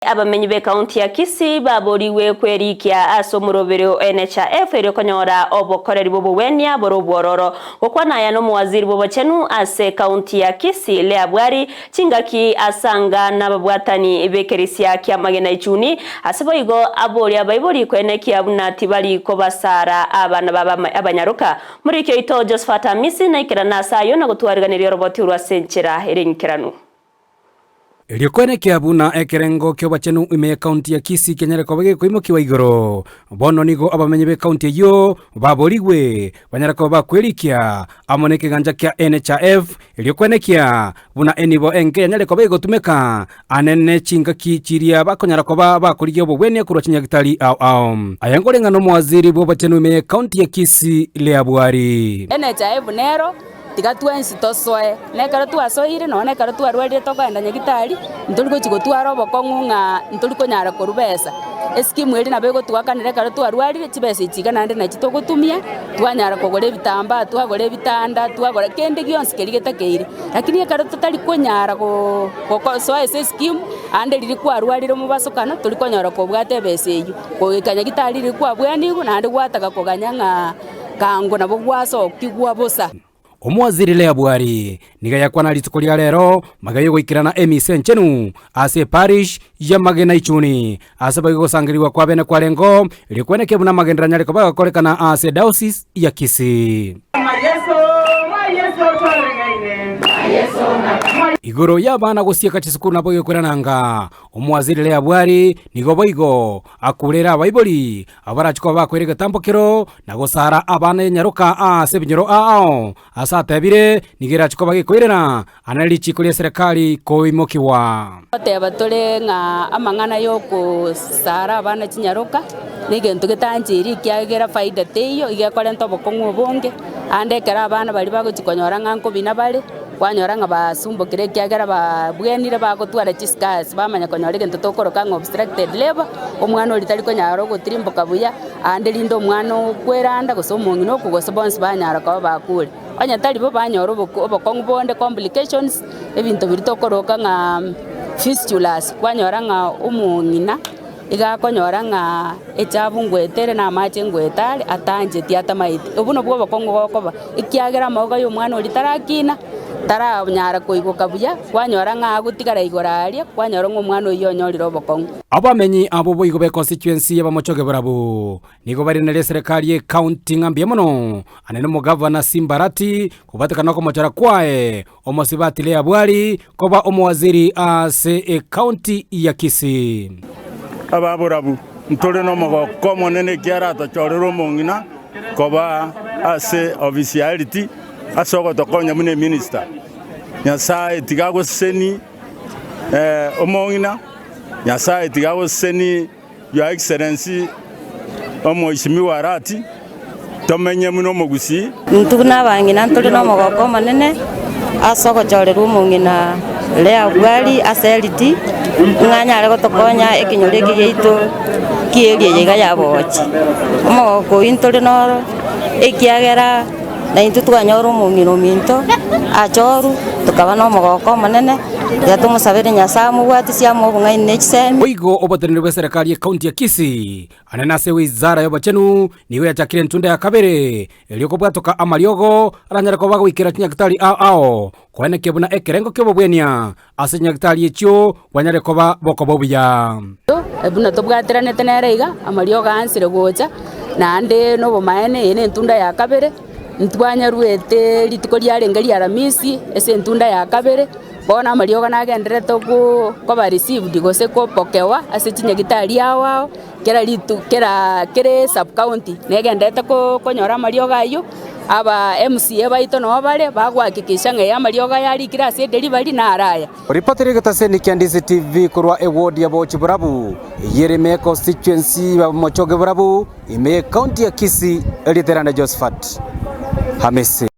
Abamenyi be kaunti ya Kisii baboriwe kwerikia asomurobero NHIF erikonyora obokoreri bobowenia borobwororo gukwana ya no muwaziri bobochenu ase kaunti ya Kisii Leah Bwari chingaki asanga nababwatani bekerisia kya magena ichuni aseboigo abori abaibori kwenekia bunati bali kobasara abana baba abanyaruka muri kyo ito Josephat Amisi na ikirana sayo na gutwariganira roboti urwa senchera erinkiranu Iliyokwene kiabuna ekerengo kyo bachenu ime kaunti ya Kisii kenyere kobage koimo kiwa igoro bono nigo abamenye be kaunti yo baborigwe banyara ko bakwerikia amoneke ganja kya NHIF iliyokwene kia buna enibo enke nyare kobage gotumeka anene chinga kichiria bakonyara ko bakurigyo bobwene kurochinya gitali ayangorenga no mwaziri bo bachenu ime kaunti ya Kisii Leah Bwari NHIF nero tigatwensi tosoe nekara twasoire no nekara twarwarire tokaenda nyagitari nturi ko chigotwara obokongunga nturi ko nyara korubesa eskimu eri nabego twakanire kara twarwarire chibesa ichigana ndi na chitogotumia twanyara kogora ebitamba twagora ebitanda twagora kende gionsi kerigetakeire lakini kara tutari konyara ko soe eskimu ande riri kwarwarire mubasokano turi konyara kobwate besa eyu ko kanyagitari riri kwabwanigu nandi gwataga koganyanga kango nabo gwaso kigwa bosa. Omwaziri Leah Bwari niga yakwana litiko lya lero magayo goikirana emise nchenu ase parish ya magena ichuni ase bago sangiriwa kwa bene kwa lengo ilikweneke buna magendera nyale ko bagakolekana ase diocese ya Kisii igoro yabana gosieka chisukuru nabo yokurananga omwaziri Leah Bwari nigo boigo akurera abaiboli abarachiko bakwereka tambokero nagosara abana nyaruka ase binyoro asatebire nigera chiko bagikoirera analichi kuri serikali koimokiwa bateba tole nga amangana yoko sara abana chinyaruka nigento getanjiri kyagera faida teyo igakora ntobokongo bonge ande kera abana bali bagochikonyora nganko bina bale kwanyora nga basumbokire kyagera babwenire bagotwara chiskas bamanya konyora gento tokoroka ngo obstructed labor omwana olitali konyara gotirimboka buya ande lindo omwana okweranda gosomongi no kugosebonsi banyara kwa bakule anyatali bo banyora obokongo bonde complications ebinto biritokoroka nga fistulas kwanyora nga omongina igakonyora nga echabungwetere na amache ngwetale atanje tiatamaiti obuno bwo bokongo gokoba ikyagera maoga yo mwana olitarakina tara nyara koigoka buya kwanyora nga agutigara igoraria kwanyora ngo mwana oyo nyorira obokongo abamenyi abo boigo be constituency yabamochoge burabu nigo bari na serikali ye county ngambye mono anene mo governor Simbarati kubatekana ko mochara kwae omosibati Leah Bwari koba omwaziri ase county ya Kisii ababurabu ntore no mogoko monene kiarata chorero mongina koba ase officiality asogo tokonya mune minister nyasaye tigago seni omongina nyasaye tigago seni your excellency omoishimiwa Arati tomenye muno mogusi ntuguna bangina ntore no mogoko monene asogo chorero mongina Leah Bwari aseliti nganya lego tokonya ekinyore kigeito kierie yega yabochi omogoko intore no ekiagera na intu twanyoro mungino minto achoru tukaba no mogoko manene yatumusabire nyasamu bwati cia mubunga inechsem oigo obatenere be serikali ya county ya Kisii anena se wizara yo bachenu niwe yachakire ntunda ya kabere elioko bwatoka amariogo aranyara ko bagwikira kinyagitali kwene kebuna ekerengo kebo bwenia ase nyagitali echo wanyare koba boko bobuya ebuna tobwaterane tenereiga amariogo ansire gocha nande no bomaene ene ntunda ya kabere ntwanya ruete litiko lyarenga lya Ramisi ese ntunda ya kabere bona amariogo nagendere togo koba received gose ko pokewa ase chinyagitali yawo kera sub county negendete ko konyora amariogo ayo aba MCA baito no bale bagwakikisha nga amariogo yari kirase delivery na araya reporter gitase ni Candice TV kurwa award ya bochi burabu yereme constituency ba mochoge burabu ime county ya Kisii eliterana Josephat Amisi.